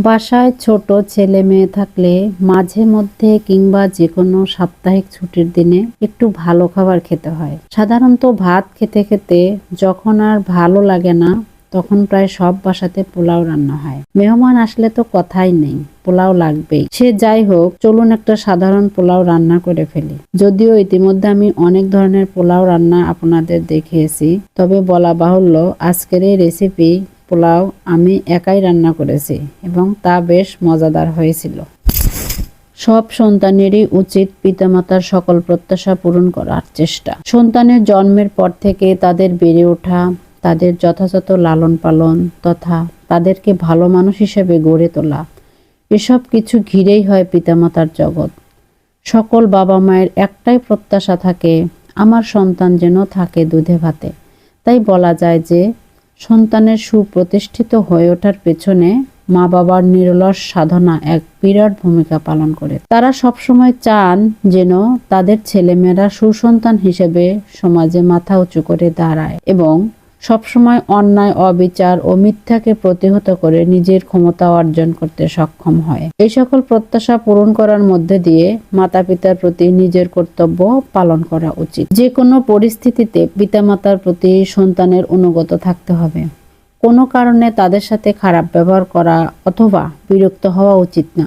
বাসায় ছোট ছেলে মেয়ে থাকলে মাঝে মধ্যে কিংবা যে কোনো সাপ্তাহিক ছুটির দিনে একটু ভালো খাবার খেতে হয়। সাধারণত ভাত খেতে খেতে যখন আর ভালো লাগে না তখন প্রায় সব বাসাতে পোলাও রান্না হয়। মেহমান আসলে তো কথাই নেই, পোলাও লাগবেই। সে যাই হোক, চলুন একটা সাধারণ পোলাও রান্না করে ফেলি। যদিও ইতিমধ্যে আমি অনেক ধরনের পোলাও রান্না আপনাদের দেখিয়েছি, তবে বলা বাহুল্য আজকের এই রেসিপি পোলাও আমি একাই রান্না করেছি এবং তা বেশ মজাদার হয়েছিল। সব সন্তানেরই উচিত পিতামাতার সকল প্রত্যাশা পূরণ করার চেষ্টা। সন্তানের জন্মের পর থেকে তাদের বেড়ে ওঠা, তাদের যথাযথ লালন পালন তথা তাদেরকে ভালো মানুষ হিসেবে গড়ে তোলা, এসব কিছু ঘিরেই হয় পিতামাতার জগৎ। সকল বাবা মায়ের একটাই প্রত্যাশা থাকে, আমার সন্তান যেন থাকে দুধে ভাতে। তাই বলা যায় যে সন্তানের সুপ্রতিষ্ঠিত হয়ে ওঠার পেছনে মা বাবার নিরলস সাধনা এক বিরাট ভূমিকা পালন করে। তারা সবসময় চান যেন তাদের ছেলেমেয়েরা সুসন্তান হিসেবে সমাজে মাথা উঁচু করে দাঁড়ায় এবং সবসময় অন্যায়, অবিচার ও মিথ্যাকে প্রতিহত করে নিজের ক্ষমতা অর্জন করতে সক্ষম হয়। এই সকল প্রত্যাশা পূরণ করার মধ্যে দিয়ে মাতা পিতার প্রতি নিজের কর্তব্য পালন করা উচিত। যে কোনো পরিস্থিতিতে পিতামাতার প্রতি সন্তানের অনুগত থাকতে হবে। কোনো কারণে তাদের সাথে খারাপ ব্যবহার করা অথবা বিরক্ত হওয়া উচিত না।